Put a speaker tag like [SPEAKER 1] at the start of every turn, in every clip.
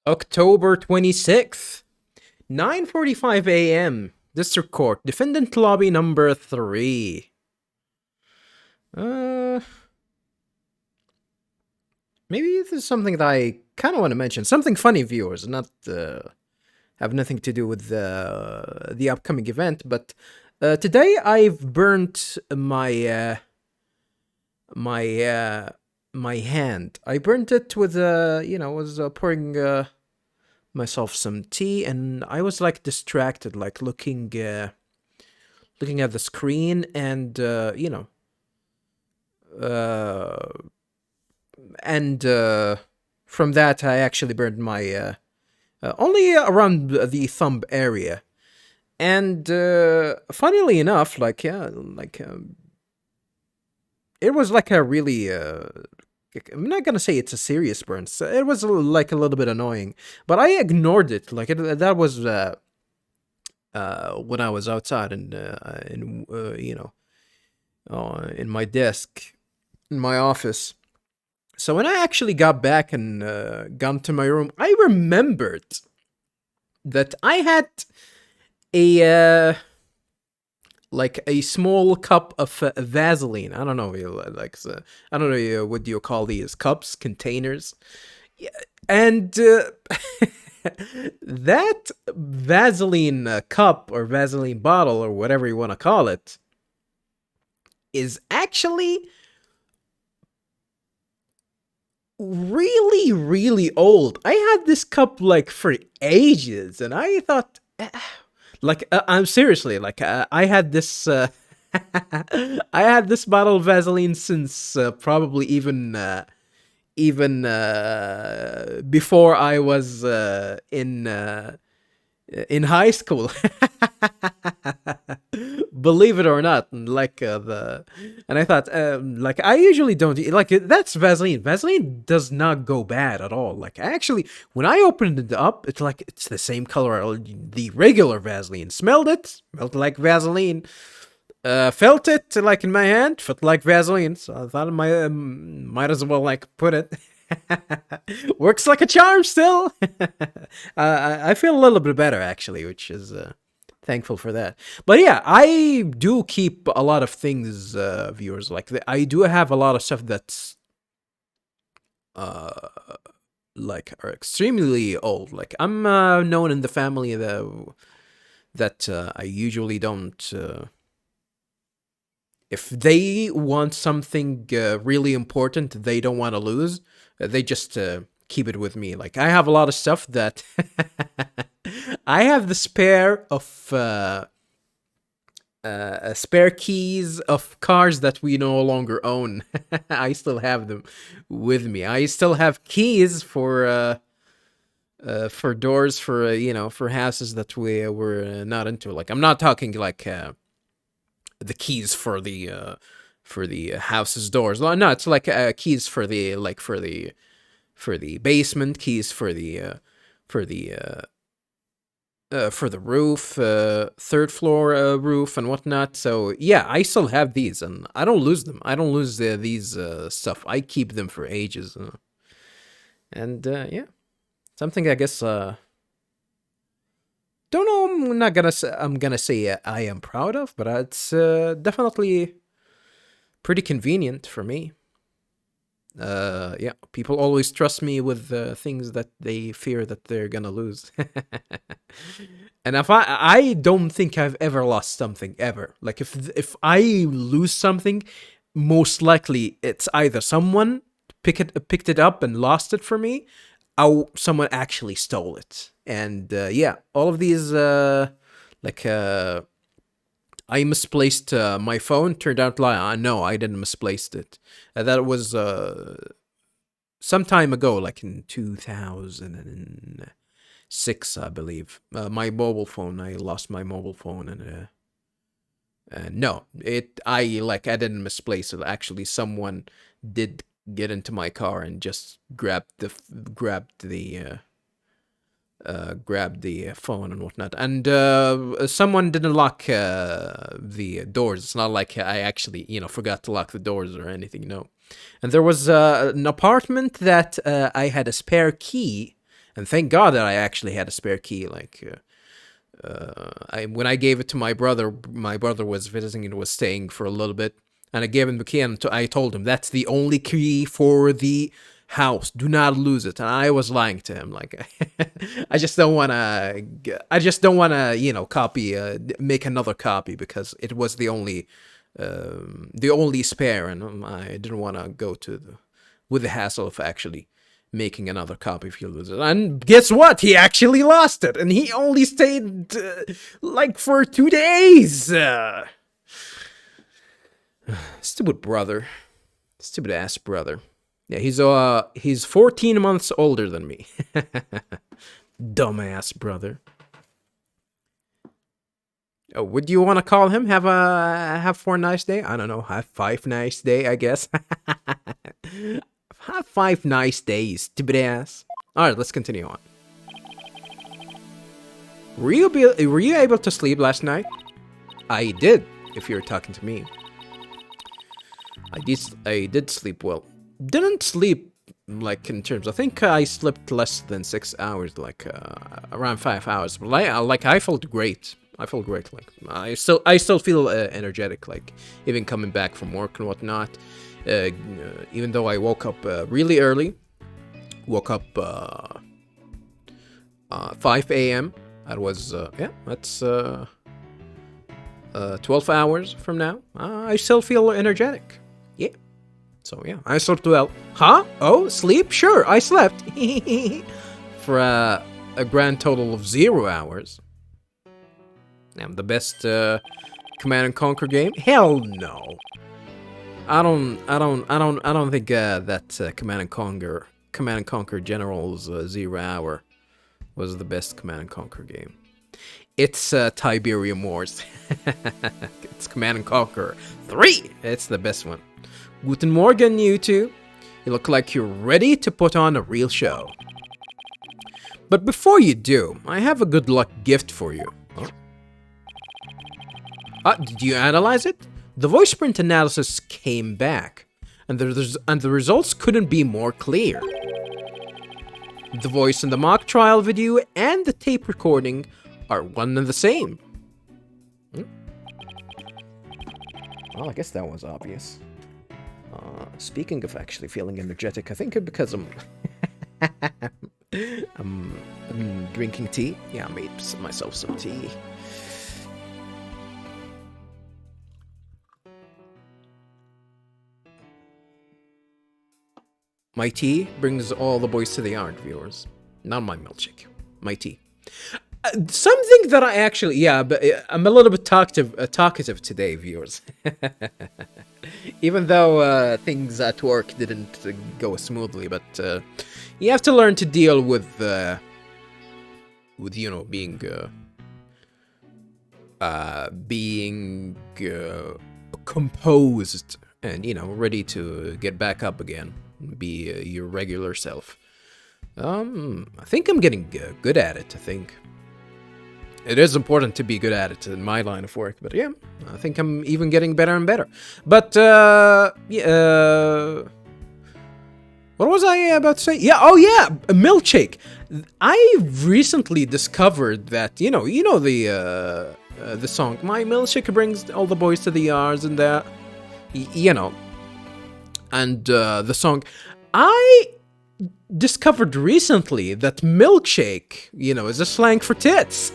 [SPEAKER 1] October 26th, 9:45 a.m. District Court, Defendant Lobby number 3. Uh, Maybe this is something that I kind of want to mention. Something funny, viewers, not have nothing to do with the upcoming event, but today I've burnt my hand. I burnt it with was pouring myself some tea, and I was like distracted, like looking at the screen, and uh, from that I actually burned my only around the thumb area. And funnily enough, it was like a really I'm not gonna say it's a serious burn. So it was like a little bit annoying, but I ignored it. That was when I was outside and in my desk in my office. So when I actually got back and got to my room, I remembered that I had a like a small cup of Vaseline. I don't know, I don't know what do you call these cups, containers, yeah, and that Vaseline cup or Vaseline bottle or whatever you want to call it is actually really, really old. I had this cup like for ages, and I thought, I'm seriously I had this. I had this bottle of Vaseline since probably even before I was in high school. Believe it or not, and I thought, I usually don't that's Vaseline. Vaseline does not go bad at all. Like, actually, when I opened it up, it's the same color as the regular Vaseline. Smelled like Vaseline. Felt it like in my hand, felt like Vaseline. So I thought I might as well like put it. Works like a charm still. I feel a little bit better actually, which is thankful for that. But yeah, I do keep a lot of things, viewers. I do have a lot of stuff that's uh are extremely old. Like, I'm known in the family that I usually don't. If they want something really important, they don't want to lose. They just keep it with me. Like, I have a lot of stuff that I have the spare keys of cars that we no longer own. I still have them with me. I still have keys for doors for for houses that we were not into. Like, I'm not talking like the keys for the house's doors. No, it's like keys for the for the basement, keys for for the for the roof, third floor roof and whatnot. So yeah, I still have these, and I don't lose them. I don't lose these stuff. I keep them for ages, and yeah, something I guess. Don't know. I'm not gonna. I'm gonna say I am proud of, but it's definitely pretty convenient for me. Yeah, people always trust me with things that they fear that they're gonna lose. And if I don't think I've ever lost something ever. Like, if I lose something, most likely it's either someone picked it up and lost it for me, or someone actually stole it. And yeah, all of these like I misplaced my phone. Turned out, no, I didn't misplace it. That was some time ago, like in 2006, I believe. My mobile phone. I lost my mobile phone, and no, I didn't misplace it. Actually, someone did get into my car and just grabbed the phone and whatnot. And someone didn't lock the doors. It's not like I actually, forgot to lock the doors or anything. No. And there was an apartment that I had a spare key And thank God that I actually had a spare key. Like, when I gave it to my brother was visiting and was staying for a little bit. And I gave him the key, and I told him, that's the only key for the house. Do not lose it. And I was lying to him. Like, I just don't want to, you know, make another copy, because it was the only spare, and I didn't want to go with the hassle of actually making another copy if you lose it. And guess what? He actually lost it, and he only stayed like for 2 days. Stupid brother. Stupid ass brother. Yeah, he's 14 months older than me. Dumbass brother. Oh, would you want to call him? Have 4 nice day? I don't know. Have 5 nice day, I guess. Have 5 nice days, stupid ass. Alright, let's continue on. Were you able to sleep last night? I did, if you're talking to me. I did sleep well. Didn't sleep, like, in terms... I think I slept less than 6 hours, like, around 5 hours. But, I felt great. I felt great. Like, I still feel energetic, like, even coming back from work and whatnot. Even though I woke up really early. Woke up 5 a.m. That was, that's 12 hours from now. I still feel energetic. Yeah. So, yeah, I slept well. Huh? Oh, sleep? Sure, I slept. For a grand total of 0 hours. I'm the best Command and Conquer game? Hell no. I don't think that Command and Conquer General's 0 hour was the best Command and Conquer game. It's Tiberium Wars. It's Command and Conquer 3. It's the best one. Guten Morgen, you two. You look like you're ready to put on a real show. But before you do, I have a good luck gift for you. Huh? Did you analyze it? The voice print analysis came back, and the results couldn't be more clear. The voice in the mock trial video and the tape recording are one and the same. Well, I guess that was obvious. Speaking of actually feeling energetic, I think because I'm drinking tea. Yeah, I made myself some tea. My tea brings all the boys to the yard, viewers. Not my milkshake. My tea. Something that I actually... Yeah, but I'm a little bit talkative today, viewers. Even though things at work didn't go smoothly, but you have to learn to deal with you know, being composed and, you know, ready to get back up again. Be your regular self. I think I'm getting good at it, I think. It is important to be good at it in my line of work, but yeah, I think I'm even getting better and better. But, yeah, what was I about to say? Yeah, oh yeah, a milkshake. I recently discovered that, you know the song, My Milkshake Brings All the Boys to the Yards, and that, you know, and the song, I discovered recently that milkshake, you know, is a slang for tits.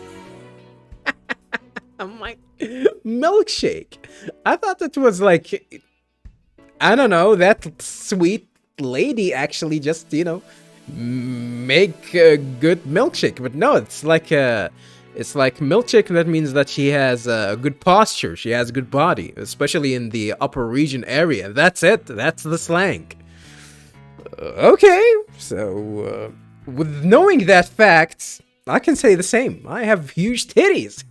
[SPEAKER 1] I'm like, milkshake. I thought it was like, I don't know, that sweet lady actually just, you know, make a good milkshake. But no, it's like milkshake. That means that she has a good posture. She has a good body, especially in the upper region area. That's it. That's the slang. Okay, so with knowing that fact, I can say the same. I have huge titties.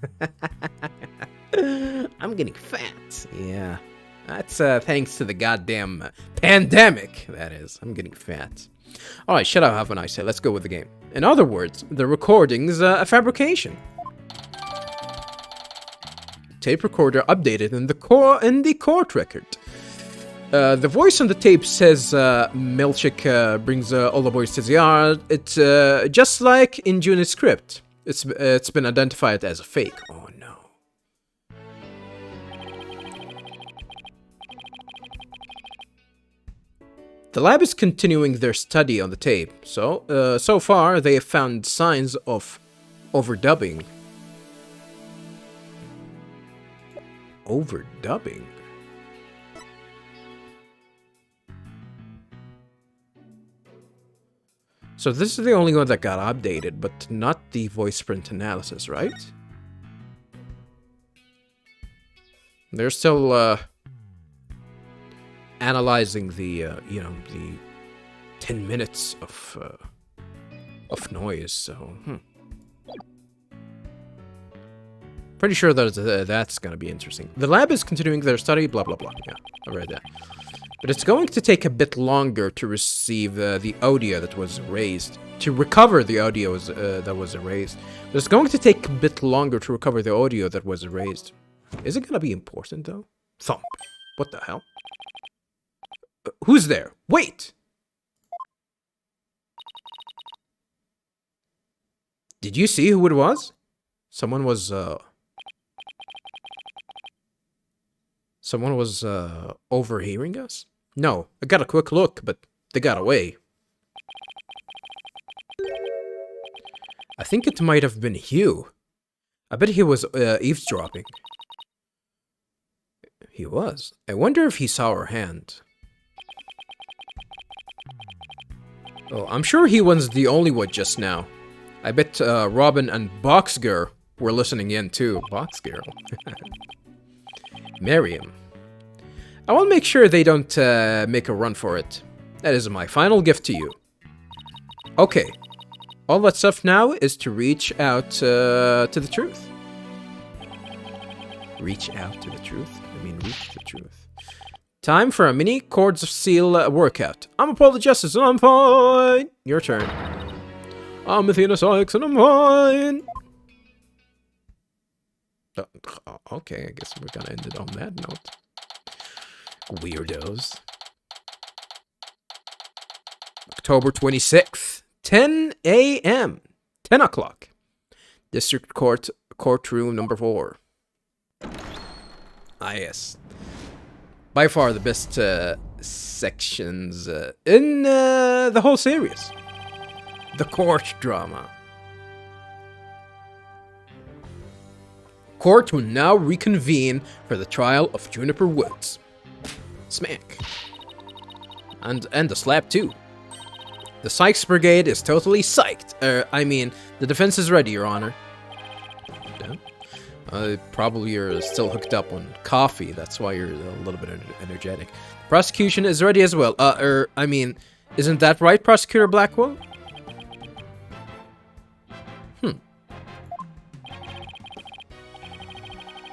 [SPEAKER 1] I'm getting fat. Yeah. That's thanks to the goddamn pandemic, that is. I'm getting fat. Alright, shut up, have a nice day. Let's go with the game. In other words, the recording's a fabrication. Tape recorder updated in the court record. The voice on the tape says Milchik brings all the boys to the yard. It's just like in June's script. It's been identified as a fake. Oh no. The lab is continuing their study on the tape, so far they have found signs of overdubbing. Overdubbing? So this is the only one that got updated, but not the voice print analysis, right? They're still, analyzing the, you know, the 10 minutes of noise, so, Pretty sure that that's gonna be interesting. The lab is continuing their study, blah, blah, blah. Yeah, I read that. But it's going to take a bit longer to receive the audio that was erased. To recover the audio that was erased. But it's going to take a bit longer to recover the audio that was erased. Is it gonna be important, though? Thump. What the hell? Who's there? Wait! Did you see who it was? Someone was overhearing us? No, I got a quick look, but they got away. I think it might have been Hugh. I bet he was eavesdropping. He was. I wonder if he saw our hand. Oh, I'm sure he wasn't the only one just now. I bet Robin and Boxgirl were listening in too. Boxgirl. Miriam. I will make sure they don't make a run for it. That is my final gift to you. Okay. All that's left now is to reach out to the truth. Reach out to the truth? I mean, reach the truth. Time for a mini Chords of Seal workout. I'm Apollo Justice and I'm fine. Your turn. I'm Athena Cykes and I'm fine. Okay, I guess we're gonna end it on that note. Weirdos. October 26th, 10 a.m. 10 o'clock. District Court, courtroom number 4. Ah, yes. By far the best sections in the whole series. The court drama. Court will now reconvene for the trial of Juniper Woods. Smack. And the slap too. The Cykes Brigade is totally psyched. I mean, the defense is ready, Your Honor. Yeah. Probably you're still hooked up on coffee. That's why you're a little bit energetic. The prosecution is ready as well. I mean, isn't that right, Prosecutor Blackwell?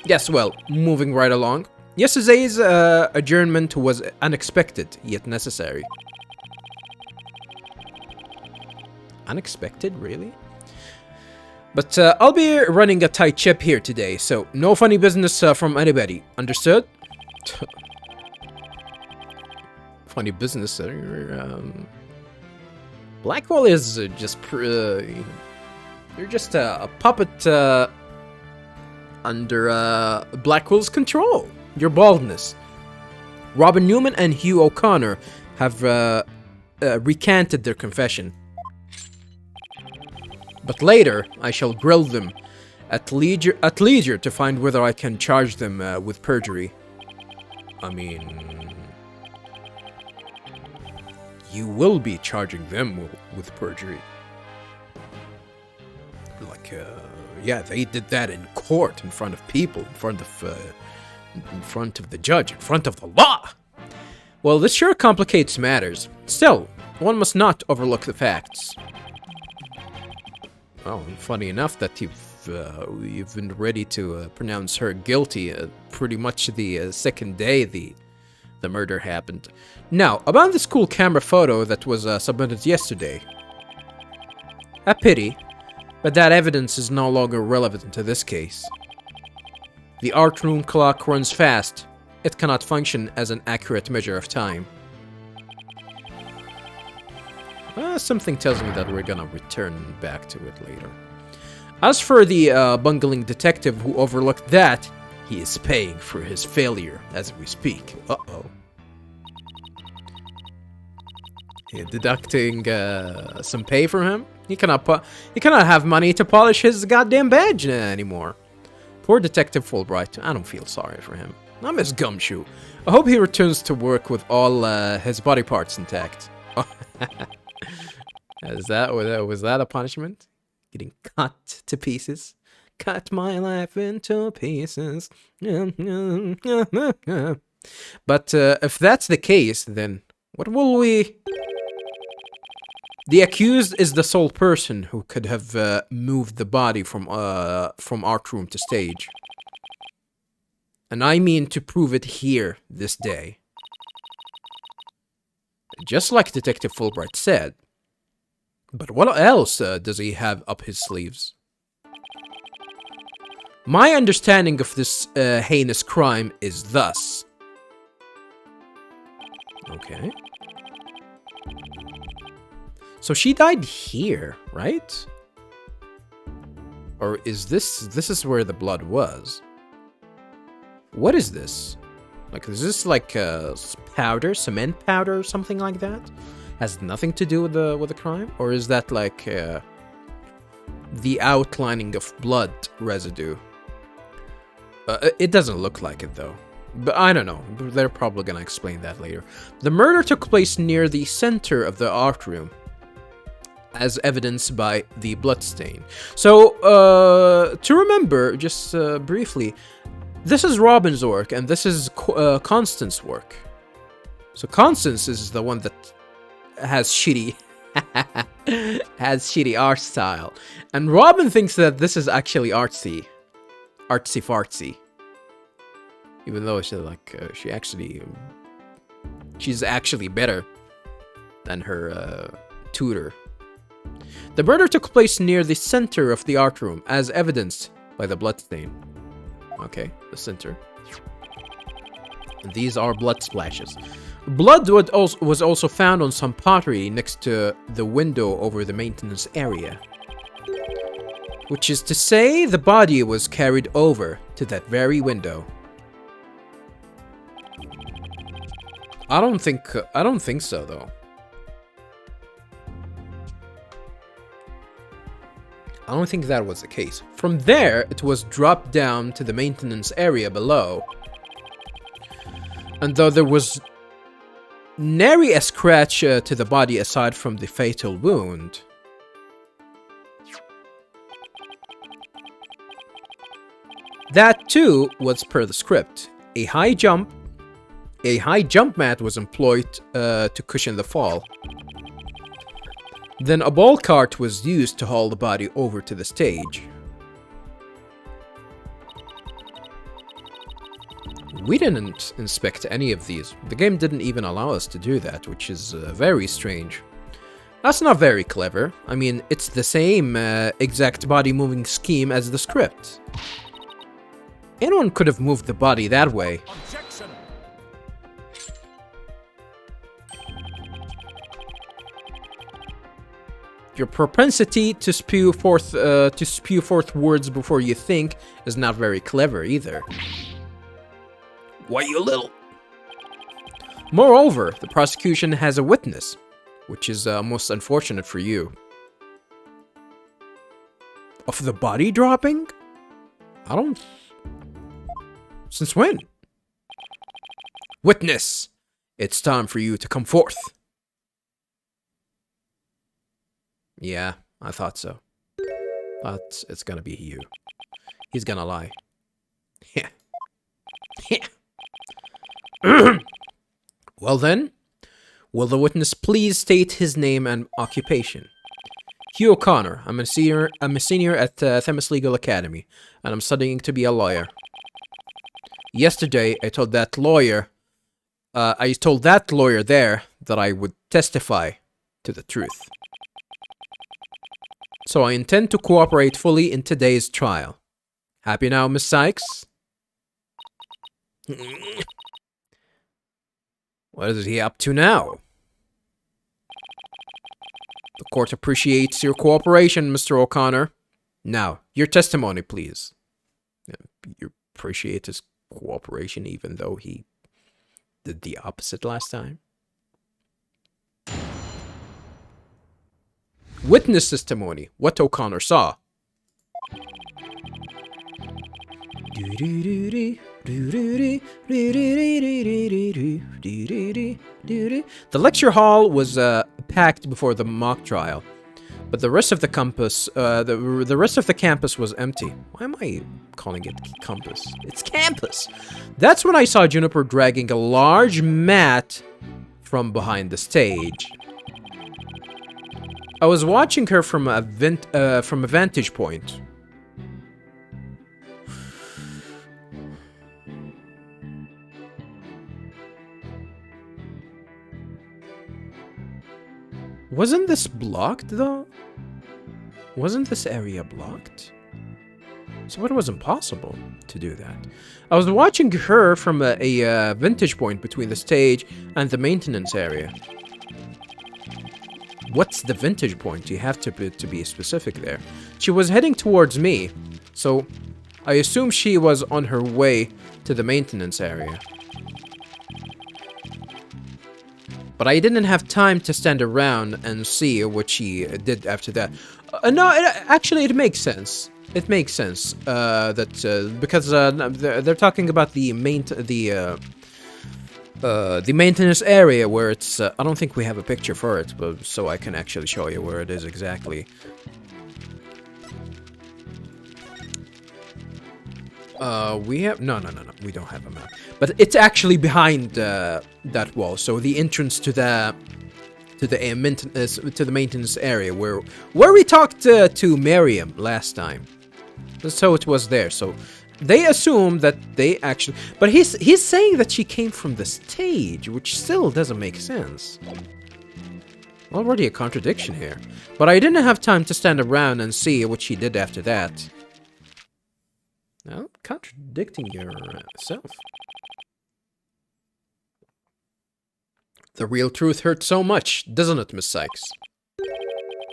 [SPEAKER 1] Yes, well, moving right along. Yesterday's adjournment was unexpected, yet necessary. Unexpected, really? But I'll be running a tight ship here today, so no funny business from anybody. Understood? Funny business. Blackwell is just... you're just a puppet... under Blackwell's control. Your baldness. Robin Newman and Hugh O'Connor have recanted their confession. But later, I shall grill them at leisure to find whether I can charge them with perjury. I mean... You will be charging them with perjury. Like, yeah, they did that in court, in front of people, in front of the judge, in front of the law. Well, this sure complicates matters. Still, one must not overlook the facts. Well, funny enough that you've been ready to pronounce her guilty pretty much the second day the murder happened. Now, about the school camera photo that was submitted yesterday. A pity. But that evidence is no longer relevant to this case. The art room clock runs fast, it cannot function as an accurate measure of time. Something tells me that we're gonna return back to it later. As for the bungling detective who overlooked that, he is paying for his failure as we speak. Uh-oh. Deducting some pay from him? He cannot have money to polish his goddamn badge anymore. Poor Detective Fulbright. I don't feel sorry for him. I miss Gumshoe. I hope he returns to work with all his body parts intact. Was that a punishment? Getting cut to pieces? Cut my life into pieces. But if that's the case, then what will we... The accused is the sole person who could have moved the body from art room to stage. And I mean to prove it here, this day. Just like Detective Fulbright said. But what else does he have up his sleeves? My understanding of this heinous crime is thus. Okay. So she died here, right? Or is this is where the blood was? What is this? Like, is this like powder, cement powder, or something like that? Has nothing to do with the crime, or is that like the outlining of blood residue? It doesn't look like it though. But I don't know. They're probably gonna explain that later. The murder took place near the center of the art room, as evidenced by the bloodstain. So, to remember, just briefly, this is Robin's work, and this is Constance's work. So Constance is the one that has shitty art style, and Robin thinks that this is actually artsy fartsy, even though she's actually better than her tutor. The murder took place near the center of the art room, as evidenced by the bloodstain. Okay, the center. And these are blood splashes. Blood was also found on some pottery next to the window over the maintenance area. Which is to say, the body was carried over to that very window. I don't think so, though. I don't think that was the case. From there, it was dropped down to the maintenance area below. And though there was nary a scratch to the body aside from the fatal wound, that too was per the script. A high jump mat was employed to cushion the fall. Then a ball cart was used to haul the body over to the stage. We didn't inspect any of these. The game didn't even allow us to do that, which is very strange. That's not very clever. I mean, it's the same exact body moving scheme as the script. Anyone could have moved the body that way. Objection. Your propensity to spew forth words before you think is not very clever either. Why, you little... Moreover, the prosecution has a witness, which is most unfortunate for you. Of the body dropping? I don't... Since when? Witness! It's time for you to come forth. Yeah, I thought so. But it's gonna be you. He's gonna lie. Yeah. Yeah. Well then, will the witness please state his name and occupation? Hugh O'Connor. I'm a senior at Themis Legal Academy, and I'm studying to be a lawyer. Yesterday, I told that lawyer there that I would testify to the truth. So I intend to cooperate fully in today's trial. Happy now, Miss Cykes? What is he up to now? The court appreciates your cooperation, Mr. O'Connor. Now, your testimony, please. You appreciate his cooperation even though he did the opposite last time? Witness testimony. What O'Connor saw. The lecture hall was packed before the mock trial, but the rest of the campus, the rest of the campus was empty. Why am I calling it campus? It's campus. That's when I saw Juniper dragging a large mat from behind the stage. I was watching her from a vantage point. Wasn't this blocked, though? Wasn't this area blocked? So it was impossible to do that. I was watching her from a vantage point between the stage and the maintenance area. What's the vantage point? You have to be specific there. She was heading towards me, so I assume she was on her way to the maintenance area. But I didn't have time to stand around and see what she did after that. No, actually, it makes sense. It makes sense because they're talking about the maintenance area where it's. I don't think we have a picture for it, but so I can actually show you where it is exactly. We have no. We don't have a map, but it's actually behind that wall. So the entrance to the maintenance area where we talked to Miriam last time. So it was there. So they assume that they actually, but he's saying that she came from the stage, which still doesn't make sense. Already a contradiction here. But I didn't have time to stand around and see what she did after that. Well, contradicting yourself. The real truth hurts so much, doesn't it, Miss Cykes?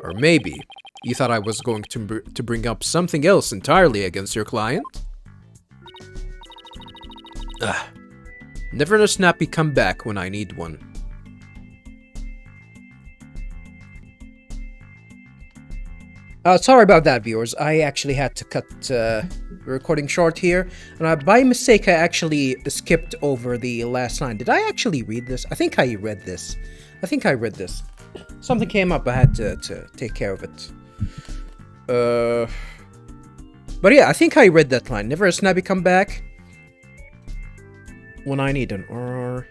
[SPEAKER 1] Or maybe you thought I was going to bring up something else entirely against your client? Never a snappy comeback when I need one. Sorry about that, viewers. I actually had to cut the recording short here. And by mistake, I actually skipped over the last line. Did I actually read this? I think I read this. Something came up. I had to take care of it. But yeah, I think I read that line. Never a snappy comeback when I need an R.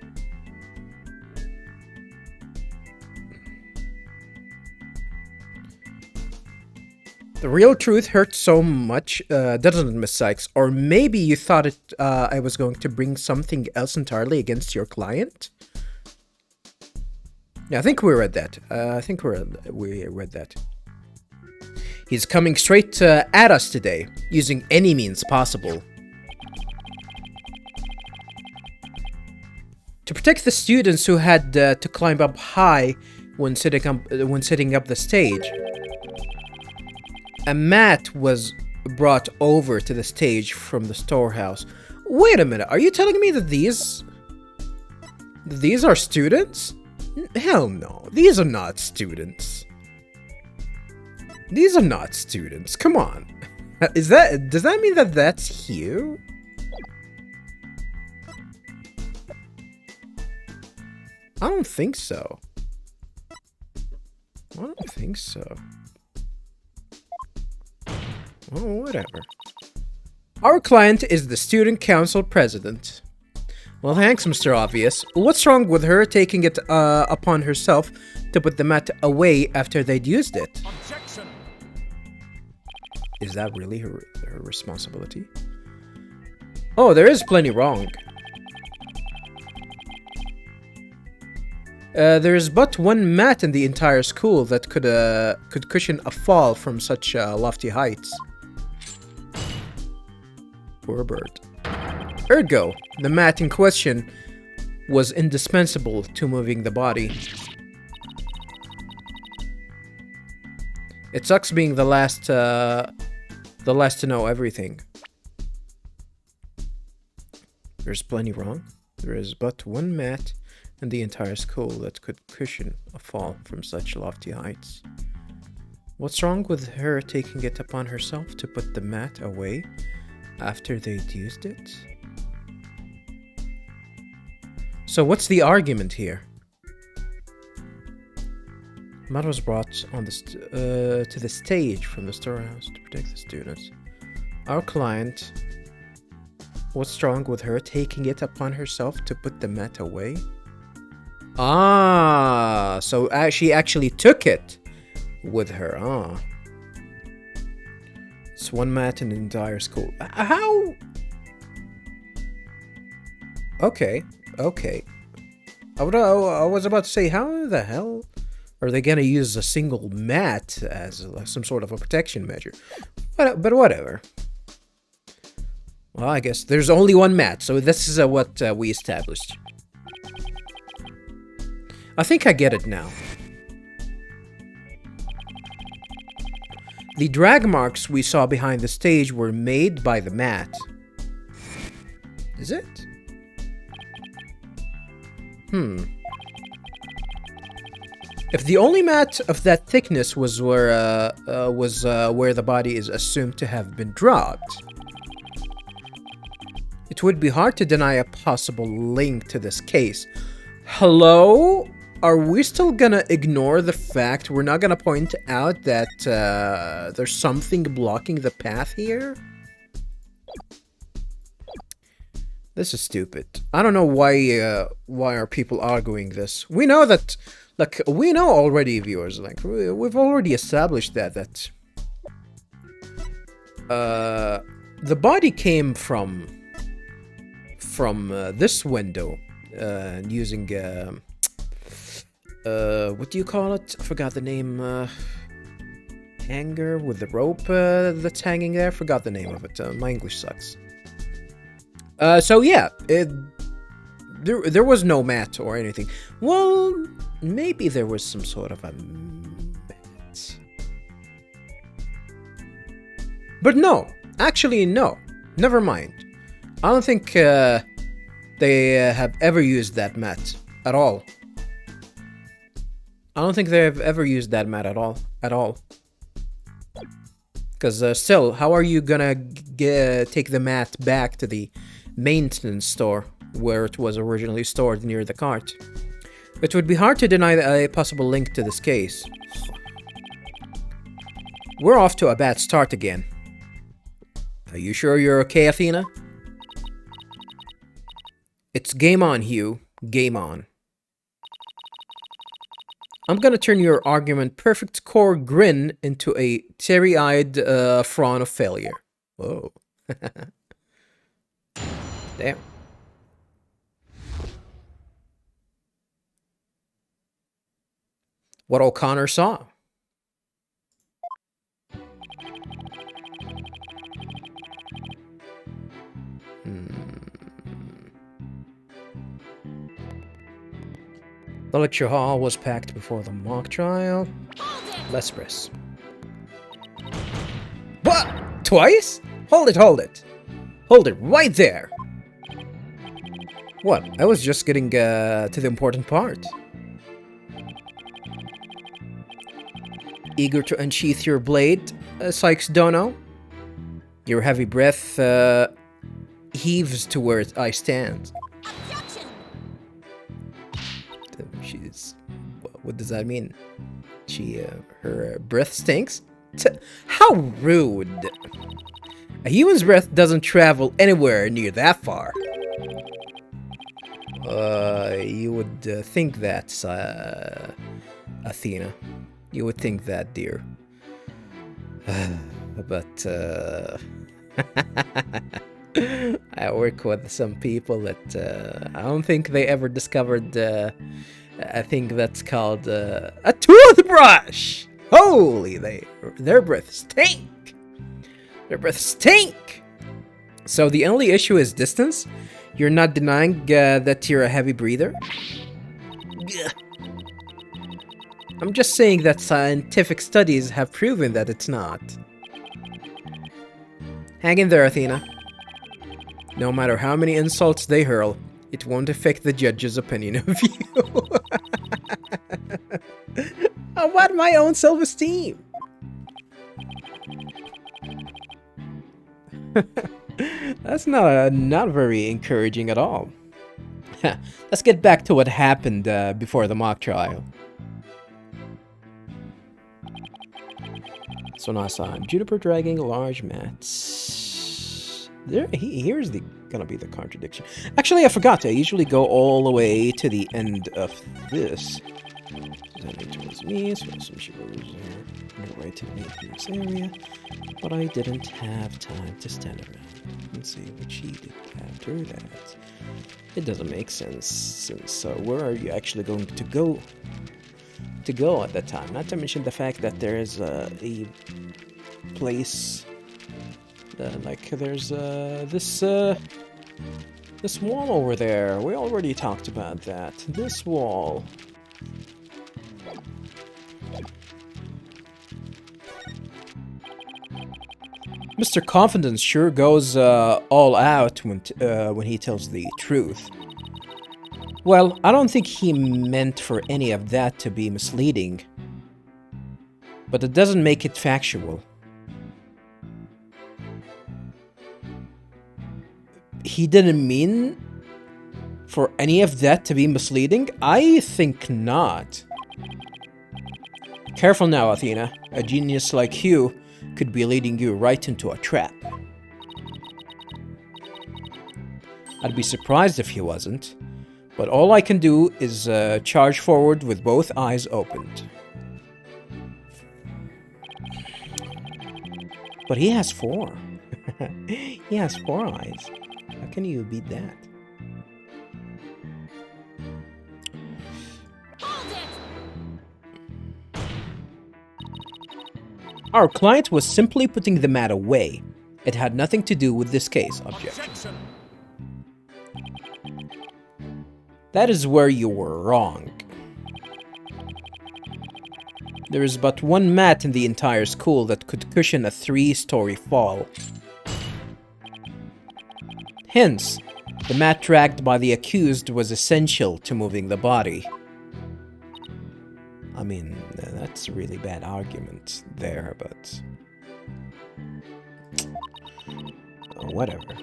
[SPEAKER 1] The real truth hurts so much, doesn't it, Miss Cykes? Or maybe you thought I was going to bring something else entirely against your client? Yeah, I think we read that. We read that. He's coming straight at us today, using any means possible. To protect the students who had to climb up high when setting up the stage, a mat was brought over to the stage from the storehouse. Wait a minute, are you telling me that these are students? Hell no, these are not students. These are not students, come on. Does that mean that that's you? I don't think so. Oh, whatever. Our client is the student council president. Well, thanks, Mr. Obvious. What's wrong with her taking it upon herself to put the mat away after they'd used it? Objection. Is that really her responsibility? Oh, there is plenty wrong. There's but one mat in the entire school that could cushion a fall from such lofty heights. Poor bird. Ergo, the mat in question was indispensable to moving the body. It sucks being the last to know everything. There's plenty wrong. There is but one mat in the entire school that could cushion a fall from such lofty heights. What's wrong with her taking it upon herself to put the mat away after they'd used it? So what's the argument here? Mat was brought on the to the stage from the storehouse to protect the students. Our client, what's wrong with her taking it upon herself to put the mat away? Ah, so she actually took it with her. Ah, it's one mat in the entire school. How? Okay. I was about to say, how the hell are they gonna use a single mat as some sort of a protection measure? But whatever. Well, I guess there's only one mat, so this is what we established. I think I get it now. The drag marks we saw behind the stage were made by the mat. Is it? If the only mat of that thickness was where the body is assumed to have been dropped, it would be hard to deny a possible link to this case. Hello? Are we still gonna ignore the fact we're not gonna point out that there's something blocking the path here? This is stupid. I don't know why are people arguing this. We know that, like, we know already, viewers. Like, we've already established that the body came from this window, using what do you call it? I forgot the name. Hanger with the rope that's hanging there. Forgot the name of it. My English sucks. So yeah, there was no mat or anything. Well, maybe there was some sort of a mat. But no, actually no. Never mind. I don't think they have ever used that mat at all. I don't think they have ever used that mat at all. Because still, how are you gonna take the mat back to the maintenance store where it was originally stored near the cart? It would be hard to deny a possible link to this case. We're off to a bad start again. Are you sure you're okay, Athena? It's game on, Hugh. Game on. I'm gonna turn your argument perfect score grin into a teary-eyed frown of failure. Whoa. Damn. What O'Connor saw. The lecture hall was packed before the mock trial. Let's press. What? Twice? Hold it. Hold it right there. What? I was just getting to the important part. Eager to unsheath your blade, Cykes Dono? Your heavy breath heaves to where I stand. She's... what does that mean? Her breath stinks? How rude! A human's breath doesn't travel anywhere near that far. You would think that, Athena. You would think that, dear. But, I work with some people that, I don't think they ever discovered, I think that's called, a toothbrush! Holy, their breath stink! Their breath stink! So the only issue is distance? You're not denying that you're a heavy breather? Gah. I'm just saying that scientific studies have proven that it's not. Hang in there, Athena. No matter how many insults they hurl, it won't affect the judge's opinion of you. How about my own self-esteem? That's not very encouraging at all. Let's get back to what happened before the mock trial. So now I saw Juniper dragging large mats. Here's gonna be the contradiction. Actually, I forgot. I usually go all the way to the end of this. Presenting towards me, so she goes right to the maintenance area. But I didn't have time to stand around and see what she did after that. It doesn't make sense, since where are you actually going to go? At that time? Not to mention the fact that there is a place, like there's this wall over there. We already talked about that. This wall. Mr. Confidence sure goes all out when he tells the truth. Well, I don't think he meant for any of that to be misleading, but it doesn't make it factual. He didn't mean for any of that to be misleading? I think not. Careful now, Athena. A genius like you could be leading you right into a trap. I'd be surprised if he wasn't. But all I can do is charge forward with both eyes opened. But he has 4. He has 4 eyes. How can you beat that? Our client was simply putting the mat away. It had nothing to do with this case. Objection. That is where you were wrong. There is but one mat in the entire school that could cushion a 3-story fall. Hence, the mat dragged by the accused was essential to moving the body. I mean, that's a really bad argument there, but... whatever.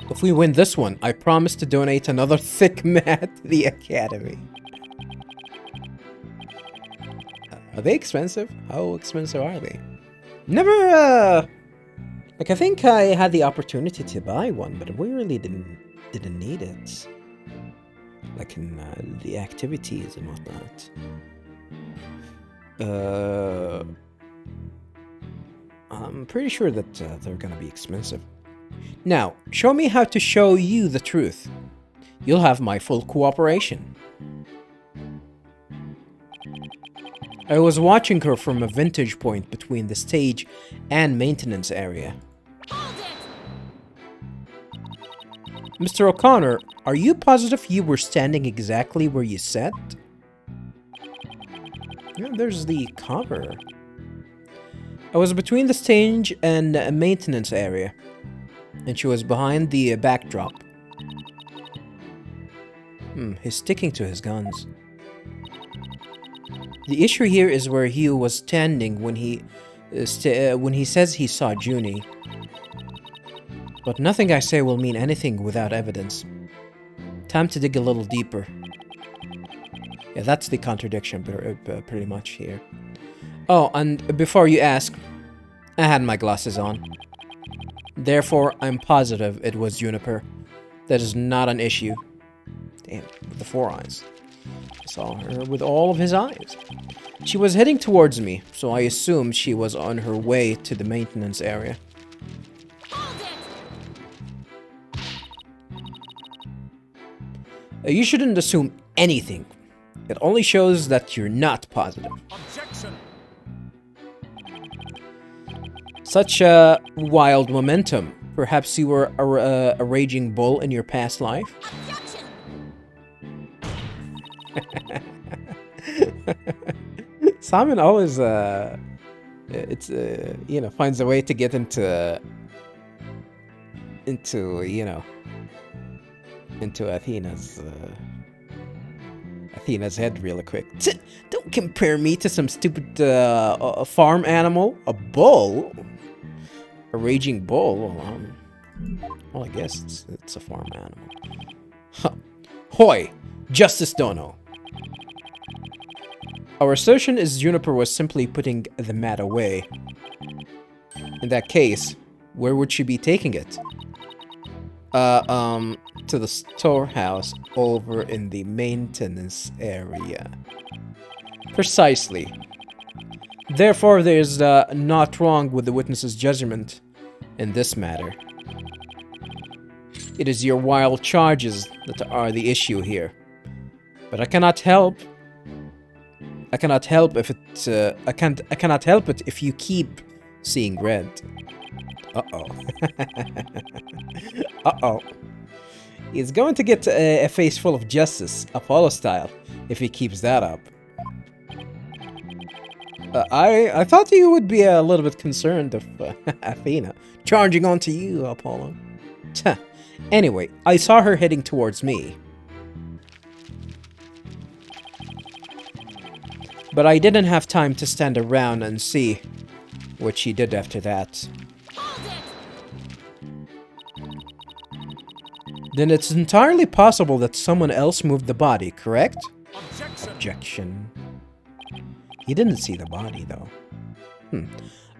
[SPEAKER 1] If we win this one, I promise to donate another thick mat to the Academy. Are they expensive? How expensive are they? Never, like, I think I had the opportunity to buy one, but we really didn't need it. Like in the activities and whatnot. I'm pretty sure that they're gonna be expensive. Now, show me how to show you the truth. You'll have my full cooperation. I was watching her from a vantage point between the stage and maintenance area. Mr. O'Connor, are you positive you were standing exactly where you said? Yeah, there's the cover. I was between the stage and a maintenance area, and she was behind the backdrop. He's sticking to his guns. The issue here is where he was standing when he says he saw Junie. But nothing I say will mean anything without evidence. Time to dig a little deeper. Yeah, that's the contradiction pretty much here. Oh, and before you ask, I had my glasses on. Therefore, I'm positive it was Juniper. That is not an issue. Damn, with the 4 eyes. I saw her with all of his eyes. She was heading towards me, so I assumed she was on her way to the maintenance area. You shouldn't assume anything. It only shows that you're not positive. Objection. Such a wild momentum. Perhaps you were a raging bull in your past life? Simon always, you know, finds a way to get into you know, into Athena's head really quick. Don't compare me to some stupid farm animal. A bull? A raging bull? Well, I guess it's a farm animal. Huh. Hoy! Justice Dono. Our assertion is Juniper was simply putting the mat away. In that case, where would she be taking it? To the storehouse over in the maintenance area. Precisely. Therefore, there is not wrong with the witness's judgment in this matter. It is your wild charges that are the issue here. But I cannot help. I cannot help if it. I cannot help it if you keep seeing red. Uh-oh. Uh-oh. He's going to get a face full of justice, Apollo style, if he keeps that up. I thought you would be a little bit concerned of Athena charging onto you, Apollo. Anyway, I saw her heading towards me. But I didn't have time to stand around and see what she did after that. Then it's entirely possible that someone else moved the body, correct? Objection. He didn't see the body, though.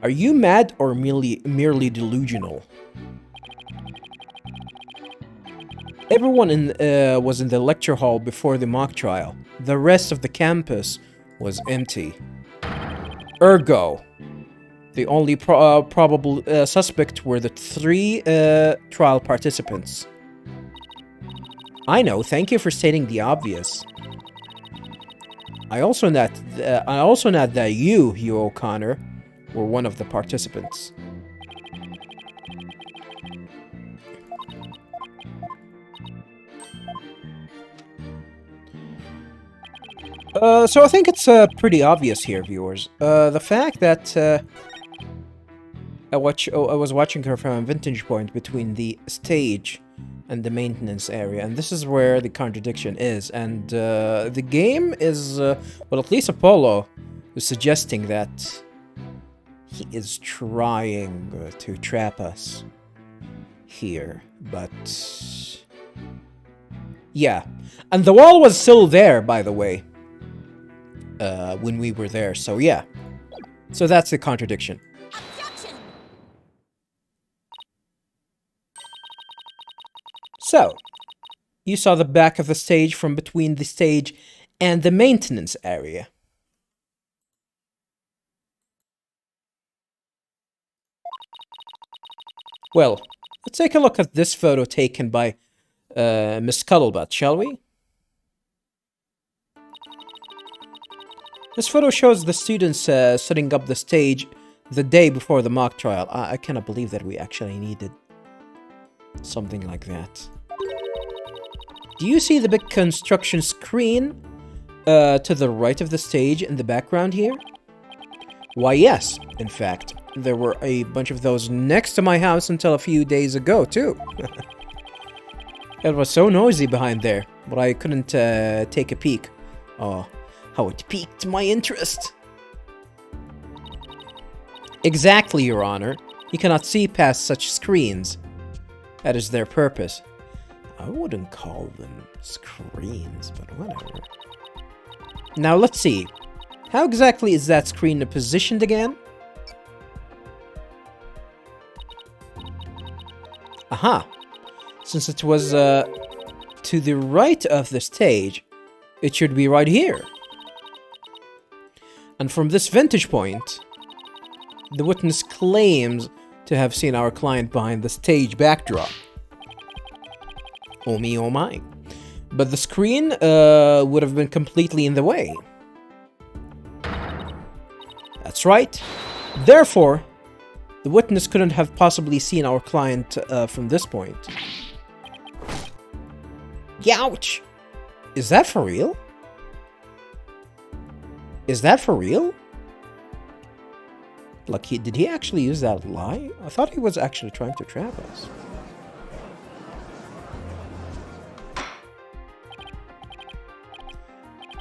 [SPEAKER 1] Are you mad or merely delusional? Everyone was in the lecture hall before the mock trial. The rest of the campus was empty. Ergo, the only probable suspect were the 3 trial participants. I know, thank you for stating the obvious. I also note that you, O'Connor, were one of the participants. So I think it's pretty obvious here, viewers. The fact that I was watching her from a vantage point between the stage and the maintenance area, and this is where the contradiction is. And the game is, well, at least Apollo is suggesting that he is trying to trap us here, but yeah. And the wall was still there, by the way, when we were there, so yeah. So that's the contradiction. So, you saw the back of the stage from between the stage and the maintenance area. Well, let's take a look at this photo taken by Miss Cuddlebutt, shall we? This photo shows the students setting up the stage the day before the mock trial. I cannot believe that we actually needed something like that. Do you see the big construction screen to the right of the stage in the background here? Why, yes. In fact, there were a bunch of those next to my house until a few days ago, too. It was so noisy behind there, but I couldn't take a peek. Oh, how it piqued my interest. Exactly, Your Honor. You cannot see past such screens. That is their purpose. I wouldn't call them screens, but whatever. Now, let's see. How exactly is that screen positioned again? Aha! Since it was to the right of the stage, it should be right here. And from this vantage point, the witness claims to have seen our client behind the stage backdrop. Oh me, oh my. But the screen would have been completely in the way. That's right. Therefore, The witness couldn't have possibly seen our client from this point. Youch! Is that for real? Is that for real? Like, did he actually use that lie? I thought he was actually trying to trap us.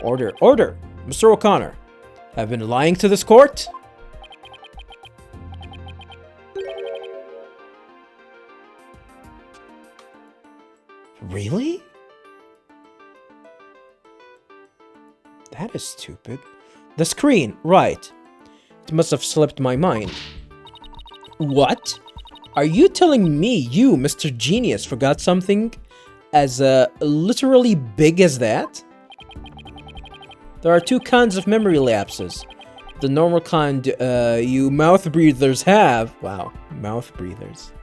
[SPEAKER 1] Order, order! Mr. O'Connor, have been lying to this court? Really? That is stupid. The screen, right. It must have slipped my mind. What? Are you telling me you, Mr. Genius, forgot something as literally big as that? There are two kinds of memory lapses. The normal kind you mouth breathers have. Wow, mouth breathers.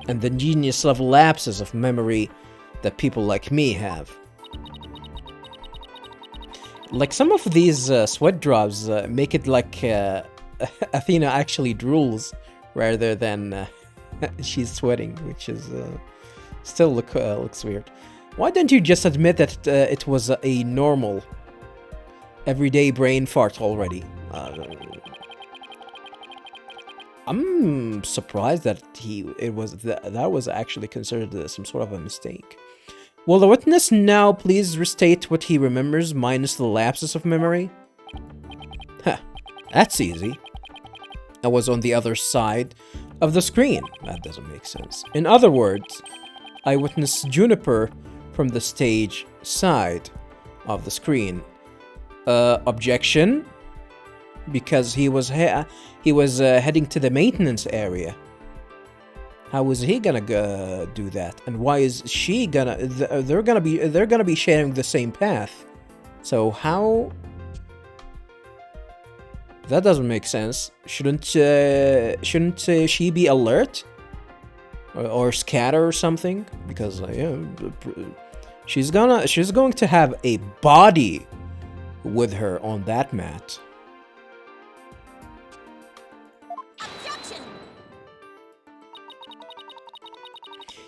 [SPEAKER 1] And the genius level lapses of memory that people like me have. Like, some of these sweat drops make it like Athena actually drools rather than she's sweating, which is still looks weird. Why don't you just admit that it was a normal, everyday brain fart already? I'm surprised that that was actually considered some sort of a mistake. Will the witness now please restate what he remembers minus the lapses of memory? Huh, that's easy. I was on the other side of the screen. That doesn't make sense. In other words, I witnessed Juniper from the stage side of the screen. Objection? Because he was heading to the maintenance area. How was he gonna do that? And why is she gonna? They're gonna be sharing the same path. So how? That doesn't make sense. Shouldn't she be alert or scatter or something? Because yeah, she's going to have a body with her on that mat.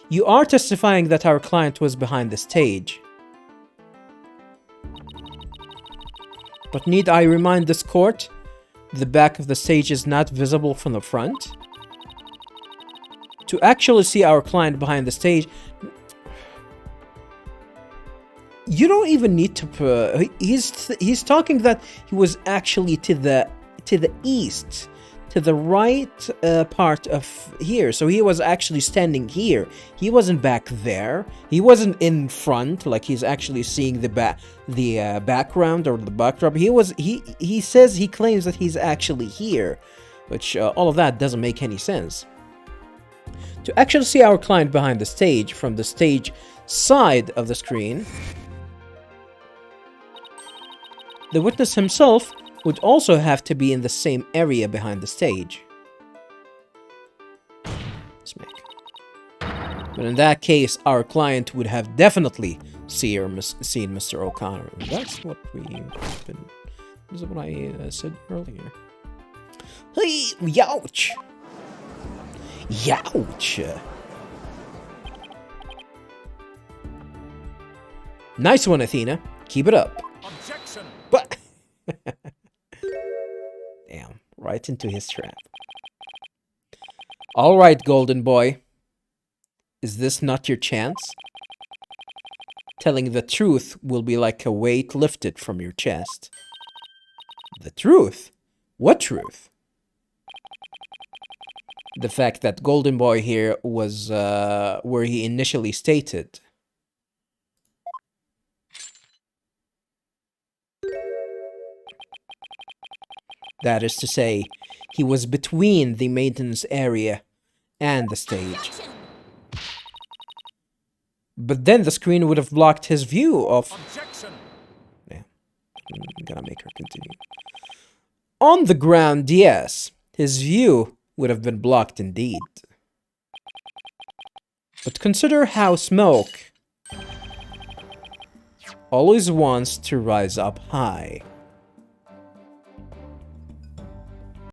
[SPEAKER 1] You are testifying that our client was behind the stage. But need I remind this court, the back of the stage is not visible from the front? To actually see our client behind the stage, you don't even need to... He's talking that he was actually to the east, to the right part of here. So he was actually standing here. He wasn't back there. He wasn't in front, like he's actually seeing the background or the backdrop. He says, he claims that he's actually here, which all of that doesn't make any sense. To actually see our client behind the stage from the stage side of the screen, the witness himself would also have to be in the same area behind the stage. Smack. But in that case, our client would have definitely seen Mr. O'Connor. And that's what this is what I said earlier. Hey, youch! Youch! Nice one, Athena. Keep it up. Objection! But... Damn, right into his trap. All right, golden boy. Is this not your chance? Telling the truth will be like a weight lifted from your chest. The truth? What truth? The fact that golden boy here was where he initially stated. That is to say, he was between the maintenance area and the stage. But then the screen would have blocked his view of... Objection! Yeah, I'm gonna make her continue. On the ground, yes, his view would have been blocked indeed. But consider how smoke always wants to rise up high.